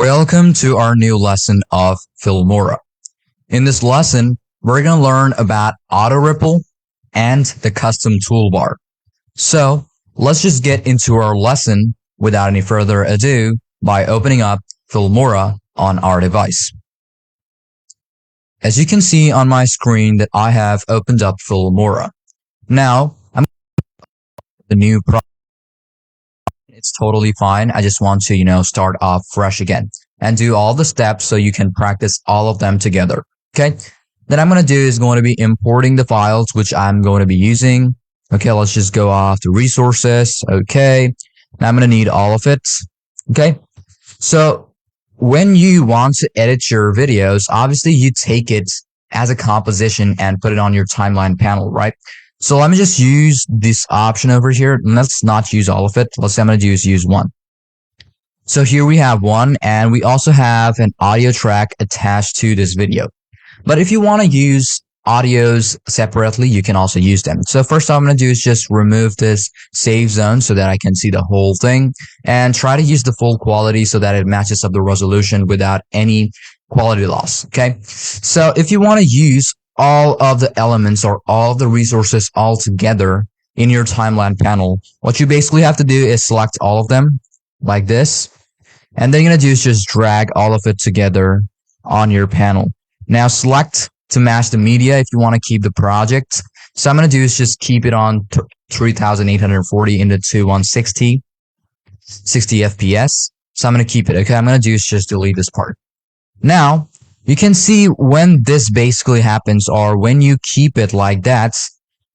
Welcome to our new lesson of Filmora. In this lesson, we're going to learn about auto ripple and the custom toolbar. So let's just get into our lesson without any further ado by opening up Filmora on our device. As you can see on my screen that I have opened up Filmora. Now, I'm the new project. It's totally fine. I just want to, start off fresh again and do all the steps so you can practice all of them together. Okay. Then I'm going to do is going to be importing the files, which I'm going to be using. Okay. Let's just go off to resources. Okay. Now I'm going to need all of it. Okay. So when you want to edit your videos, obviously you take it as a composition and put it on your timeline panel, right? So let me just use this option over here. Let's not use all of it. Let's say I'm going to use one. So here we have one, and we also have an audio track attached to this video. But if you want to use audios separately, you can also use them. So first I'm going to do is just remove this save zone so that I can see the whole thing and try to use the full quality so that it matches up the resolution without any quality loss. Okay. So if you want to use all of the elements or all of the resources all together in your timeline panel, what you basically have to do is select all of them like this. And then you're going to do is just drag all of it together on your panel. Now select to match the media if you want to keep the project. So I'm going to do is just keep it on 3840 into 2160, 60 FPS. So I'm going to keep it. Okay. I'm going to do is just delete this part. Now, you can see when this basically happens or when you keep it like that,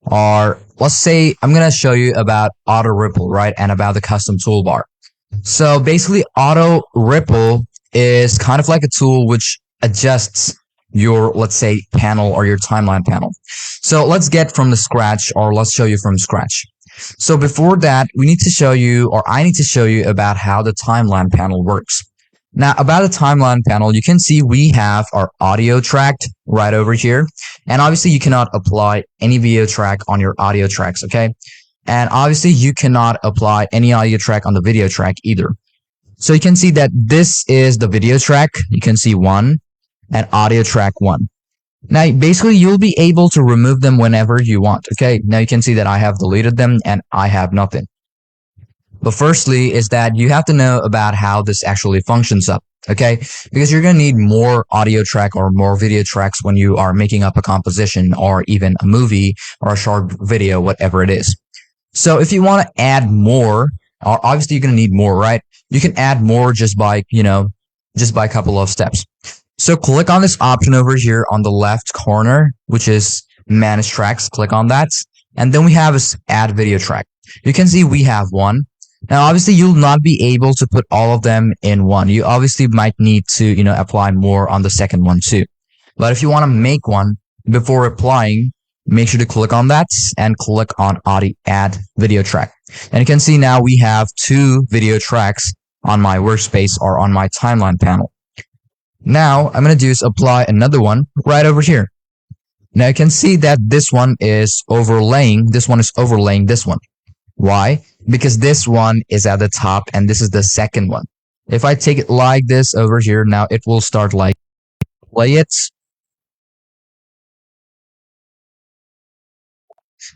or let's say I'm going to show you about auto ripple, right? And about the custom toolbar. So basically auto ripple is kind of like a tool which adjusts your, let's say, panel or your timeline panel. So let's get from the scratch, or let's show you from scratch. So before that, we need to show you, or I need to show you about how the timeline panel works. Now, about the timeline panel, you can see we have our audio track right over here. And obviously, you cannot apply any video track on your audio tracks, okay? And obviously, you cannot apply any audio track on the video track either. So you can see that this is the video track. You can see 1 and audio track 1. Now, basically, you'll be able to remove them whenever you want, okay? Now, you can see that I have deleted them and I have nothing. But firstly is that you have to know about how this actually functions up, okay? Because you're going to need more audio track or more video tracks when you are making up a composition or even a movie or a short video, whatever it is. So if you want to add more, obviously you're going to need more, right? You can add more just by a couple of steps. So click on this option over here on the left corner, which is manage tracks. Click on that. And then we have this add video track. You can see we have one. Now, obviously, you'll not be able to put all of them in one. You obviously might need to, apply more on the second one too. But if you want to make one before applying, make sure to click on that and click on add video track. And you can see now we have 2 video tracks on my workspace or on my timeline panel. Now, I'm going to do is apply another one right over here. Now, you can see that this one is overlaying this one. Why? Because this one is at the top and this is the second one. If I take it like this over here, now it will start like play it.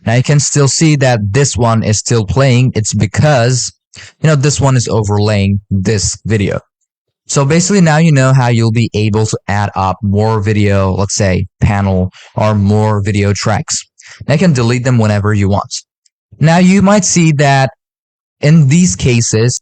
Now you can still see that this one is still playing. It's because, this one is overlaying this video. So basically now you know how you'll be able to add up more video, let's say panel or more video tracks. Now you can delete them whenever you want. Now you might see that in these cases,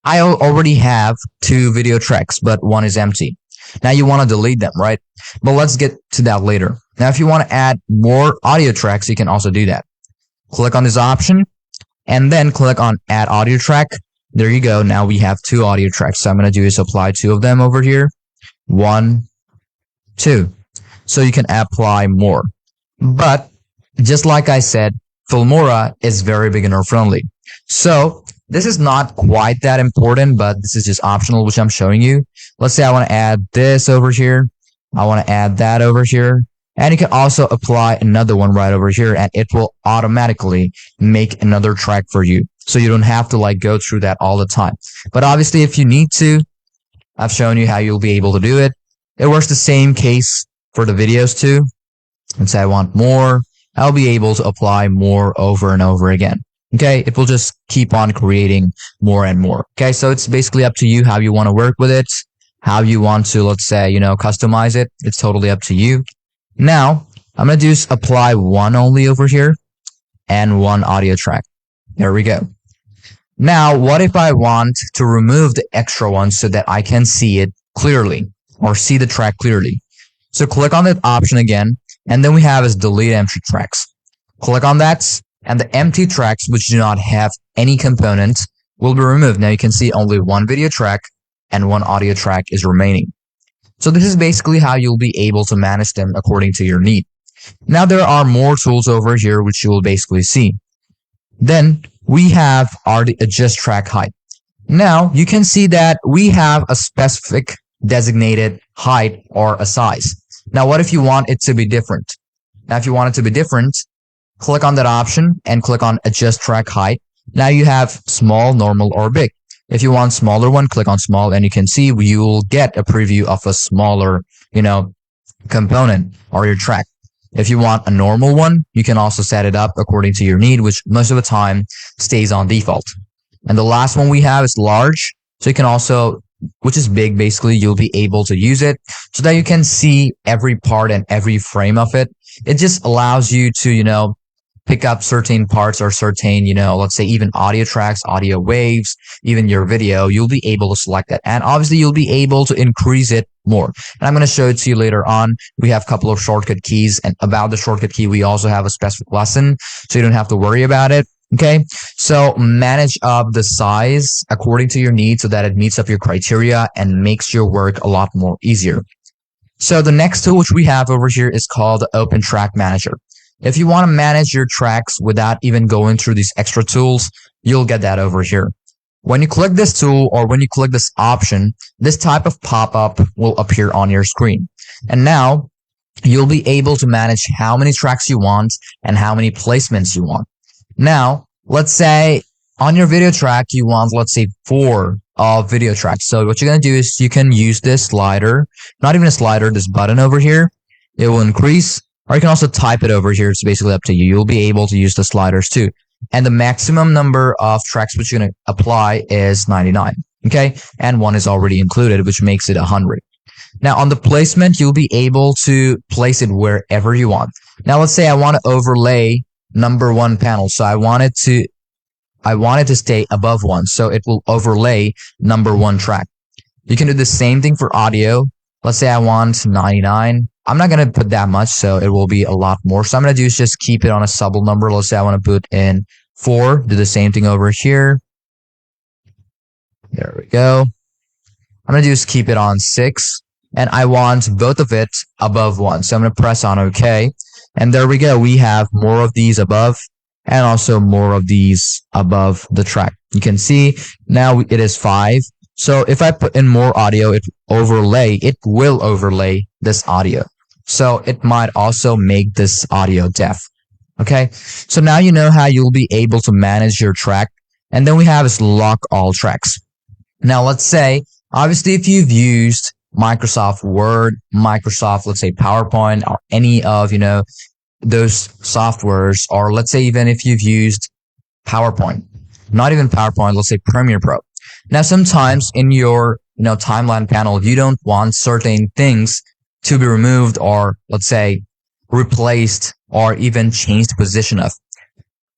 I already have 2 video tracks, but one is empty. Now you want to delete them, right? But let's get to that later. Now, if you want to add more audio tracks, you can also do that. Click on this option and then click on add audio track. There you go. Now we have 2 audio tracks. So I'm going to do is apply 2 of them over here. 1, 2. So you can apply more. But just like I said, Filmora is very beginner friendly. So this is not quite that important, but this is just optional, which I'm showing you. Let's say I want to add this over here. I want to add that over here. And you can also apply another one right over here, and it will automatically make another track for you. So you don't have to go through that all the time. But obviously, if you need to, I've shown you how you'll be able to do it. It works the same case for the videos too. Let's say I want more. I'll be able to apply more over and over again. Okay, it will just keep on creating more and more. Okay, so it's basically up to you how you want to work with it, how you want to, let's say, customize it. It's totally up to you. Now, I'm going to do is apply one only over here and one audio track. There we go. Now, what if I want to remove the extra one so that I can see it clearly or see the track clearly? So click on that option again, and then we have is delete empty tracks. Click on that, and the empty tracks which do not have any component will be removed. Now you can see only one video track and one audio track is remaining. So this is basically how you'll be able to manage them according to your need. Now there are more tools over here which you will basically see. Then we have our adjust track height. Now you can see that we have a specific designated height or a size. Now what if you want it to be different? Now if you want it to be different, click on that option and click on adjust track height. Now you have small, normal, or big. If you want smaller one, click on small, and you can see you will get a preview of a smaller, component or your track. If you want a normal one, you can also set it up according to your need, which most of the time stays on default. And the last one we have is large. So you can also, which is big, basically, you'll be able to use it so that you can see every part and every frame of it. It just allows you to, pick up certain parts or certain, let's say even audio tracks, audio waves, even your video, you'll be able to select that. And obviously you'll be able to increase it more. And I'm going to show it to you later on. We have a couple of shortcut keys, and about the shortcut key, we also have a specific lesson, so you don't have to worry about it. Okay. So manage up the size according to your needs so that it meets up your criteria and makes your work a lot more easier. So the next tool which we have over here is called the Open Track Manager. If you want to manage your tracks without even going through these extra tools, you'll get that over here. When you click this tool or when you click this option, this type of pop-up will appear on your screen. And now you'll be able to manage how many tracks you want and how many placements you want. Now, let's say on your video track, you want, let's say 4 of video tracks. So what you're going to do is you can use this slider, not even a slider, this button over here. It will increase. Or you can also type it over here. It's basically up to you. You'll be able to use the sliders too. And the maximum number of tracks which you're going to apply is 99. Okay. And 1 is already included, which makes it 100. Now on the placement, you'll be able to place it wherever you want. Now let's say I want to overlay number 1 panel. So I want it to stay above 1. So it will overlay number 1 track. You can do the same thing for audio. Let's say I want 99. I'm not going to put that much, so it will be a lot more. So I'm going to do is just keep it on a subtle number. Let's say I want to put in 4. Do the same thing over here. There we go. I'm going to do is keep it on 6. And I want both of it above 1. So I'm going to press on OK. And there we go. We have more of these above and also more of these above the track. You can see now it is 5. So if I put in more audio, it will overlay this audio. So it might also make this audio deaf. Okay. So now you know how you'll be able to manage your track. And then we have is lock all tracks. Now let's say, obviously, if you've used Microsoft Word, Microsoft, let's say PowerPoint, or any of, those softwares, or let's say even if you've used PowerPoint, not even PowerPoint, let's say Premiere Pro. Now, sometimes in your, timeline panel, you don't want certain things to be removed or, let's say, replaced or even changed position of.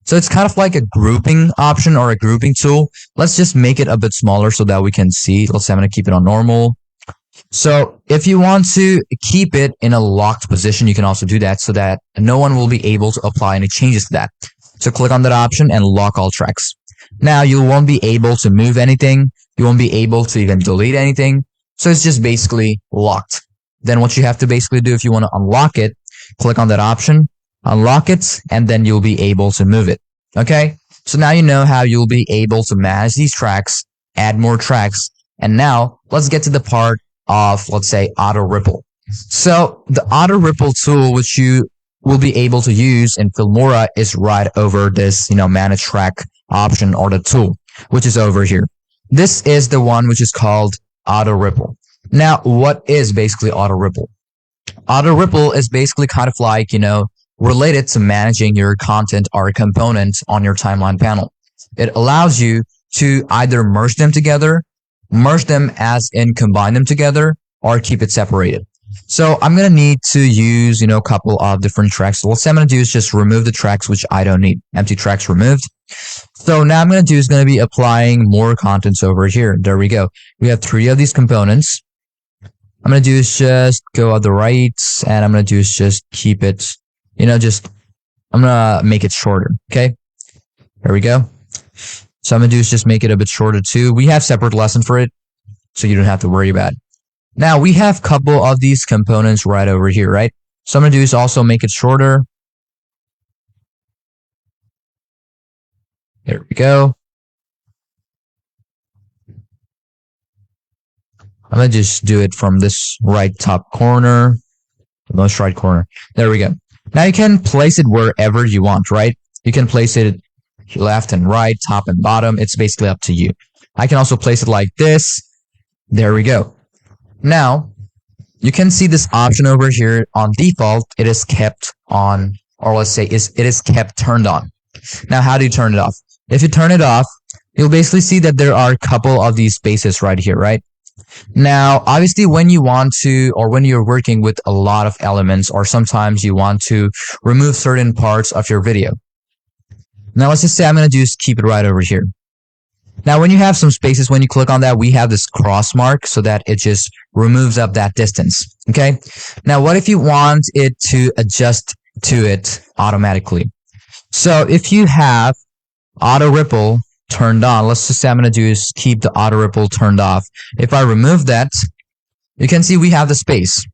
So it's kind of like a grouping option or a grouping tool. Let's just make it a bit smaller so that we can see. Let's say I'm going to keep it on normal. So if you want to keep it in a locked position, you can also do that so that no one will be able to apply any changes to that. So click on that option and lock all tracks. Now you won't be able to move anything. You won't be able to even delete anything. So it's just basically locked. Then what you have to basically do if you want to unlock it, click on that option, unlock it, and then you'll be able to move it. Okay. So now you know how you'll be able to manage these tracks, add more tracks. And now let's get to the part of, let's say, auto ripple. So the auto ripple tool, which you will be able to use in Filmora, is right over this, manage track option or the tool, which is over here. This is the one which is called auto ripple. Now, what is basically auto ripple? Auto ripple is basically kind of like, related to managing your content or components on your timeline panel. It allows you to either merge them as in combine them together, or keep it separated. So I'm going to need to use, a couple of different tracks. So what I'm going to do is just remove the tracks which I don't need. Empty tracks removed. So now I'm going to do is going to be applying more contents over here. There we go. We have 3 of these components. I'm going to do is just go on the right, and I'm going to do is just keep it, I'm going to make it shorter. Okay. There we go. So I'm going to do is just make it a bit shorter too. We have separate lesson for it, so you don't have to worry about it. Now we have a couple of these components right over here, right? So I'm going to do is also make it shorter. There we go. I'm going to just do it from this right top corner, the most right corner. There we go. Now you can place it wherever you want, right? You can place it left and right, top and bottom. It's basically up to you. I can also place it like this. There we go. Now, you can see this option over here. On default, it is kept on, or let's say it is kept turned on. Now, how do you turn it off? If you turn it off, you'll basically see that there are a couple of these spaces right here, right? Now, obviously, when you want to, or when you're working with a lot of elements, or sometimes you want to remove certain parts of your video. Now, let's just say I'm going to just keep it right over here. Now, when you have some spaces, when you click on that, we have this cross mark so that it just removes up that distance. Okay. Now, what if you want it to adjust to it automatically? So if you have auto ripple turned on, let's just say I'm going to do is keep the auto ripple turned off. If I remove that, you can see we have the space.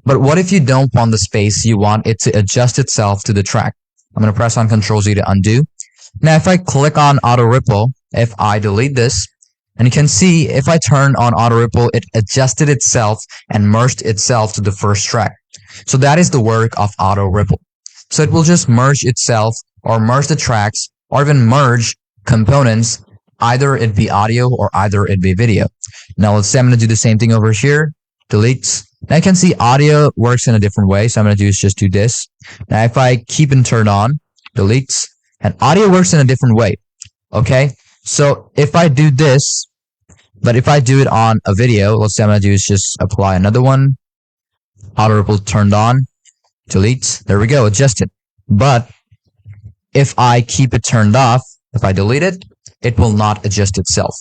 But what if you don't want the space? You want it to adjust itself to the track. I'm going to press on Ctrl Z to undo. Now, if I click on auto ripple, if I delete this, and you can see if I turn on auto ripple, it adjusted itself and merged itself to the first track. So that is the work of auto ripple. So it will just merge itself, or merge the tracks, or even merge components, either it be audio or either it be video. Now let's say I'm going to do the same thing over here. Delete. Now you can see audio works in a different way. So I'm going to do is just do this. Now if I keep and turn on, delete, and audio works in a different way. Okay. So if I do this, but if I do it on a video, let's say I'm going to do is just apply another one. Auto ripple turned on, delete. There we go. Adjusted. But if I keep it turned off, if I delete it, it will not adjust itself.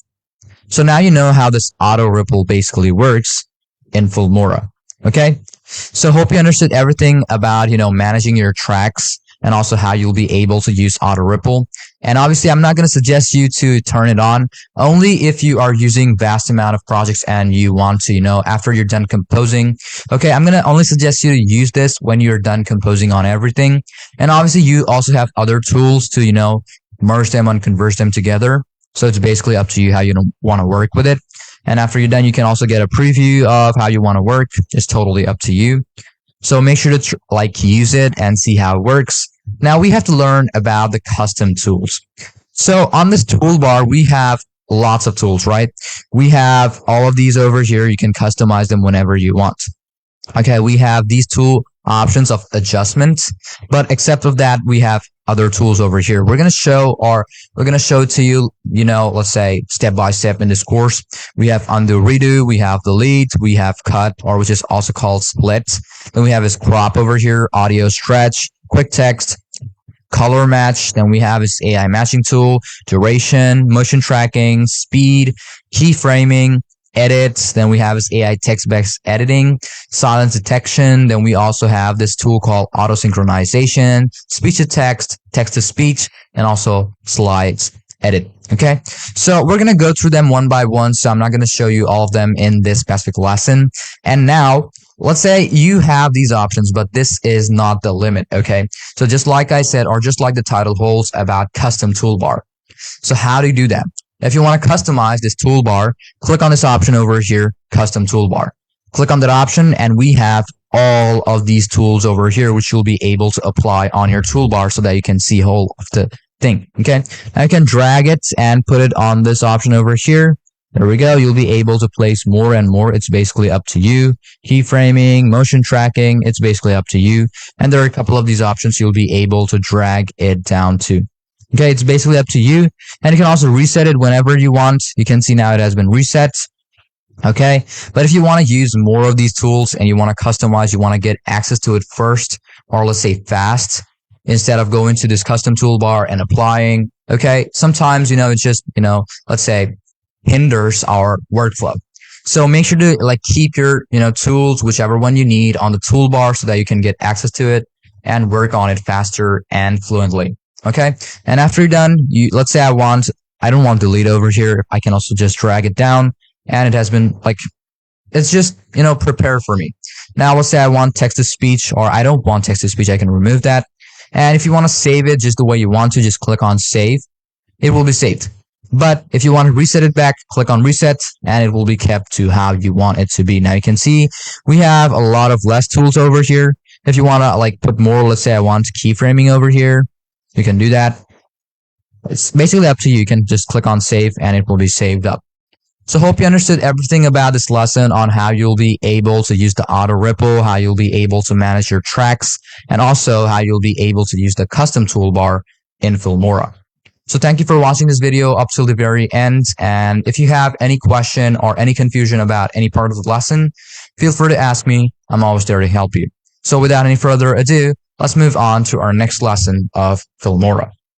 So now you know how this auto ripple basically works in Filmora. Okay. So hope you understood everything about, managing your tracks, and also how you'll be able to use auto ripple. And obviously, I'm not going to suggest you to turn it on only if you are using vast amount of projects and you want to, after you're done composing. Okay, I'm going to only suggest you to use this when you're done composing on everything. And obviously, you also have other tools to, merge them and converge them together. So it's basically up to you how you want to work with it. And after you're done, you can also get a preview of how you want to work. It's totally up to you. So make sure to use it and see how it works. Now we have to learn about the custom tools. So on this toolbar, we have lots of tools, right? We have all of these over here. You can customize them whenever you want. Okay, we have these two options of adjustment, but except of that, we have other tools over here. We're going to show to you, let's say step by step in this course. We have undo, redo, we have delete, we have cut, or which is also called split. Then we have this crop over here, audio stretch, quick text, color match. Then we have this AI matching tool, duration, motion tracking, speed, keyframing, edit. Then we have this AI text-based editing, silence detection. Then we also have this tool called auto synchronization, speech to text, text to speech, and also slides edit. Okay. So we're going to go through them one by one. So I'm not going to show you all of them in this specific lesson. And now let's say you have these options, but this is not the limit. Okay. So just like I said, or just like the title holds about custom toolbar. So how do you do that? If you want to customize this toolbar, click on this option over here, custom toolbar. Click on that option, and we have all of these tools over here, which you'll be able to apply on your toolbar so that you can see whole of the thing. Okay. Now you can drag it and put it on this option over here. There we go. You'll be able to place more and more. It's basically up to you. Keyframing, motion tracking, it's basically up to you. And there are a couple of these options you'll be able to drag it down to. Okay, it's basically up to you. And you can also reset it whenever you want. You can see now it has been reset. Okay, but if you want to use more of these tools and you want to customize, you want to get access to it first, or let's say fast, instead of going to this custom toolbar and applying. Okay, sometimes, it's just, let's say hinders our workflow. So make sure to keep your, tools, whichever one you need, on the toolbar so that you can get access to it and work on it faster and fluently. Okay. And after you're done, let's say I don't want delete over here. I can also just drag it down and it has been it's just, prepared for me. Now let's say I want text to speech, or I don't want text to speech. I can remove that. And if you want to save it just the way you want to, just click on save. It will be saved. But if you want to reset it back, click on reset and it will be kept to how you want it to be. Now you can see we have a lot of less tools over here. If you want to put more, let's say I want keyframing over here, you can do that. It's basically up to you. You can just click on save and it will be saved up. So hope you understood everything about this lesson on how you'll be able to use the auto ripple, how you'll be able to manage your tracks, and also how you'll be able to use the custom toolbar in Filmora. So thank you for watching this video up till the very end. And if you have any question or any confusion about any part of the lesson, feel free to ask me. I'm always there to help you. So without any further ado, let's move on to our next lesson of Filmora.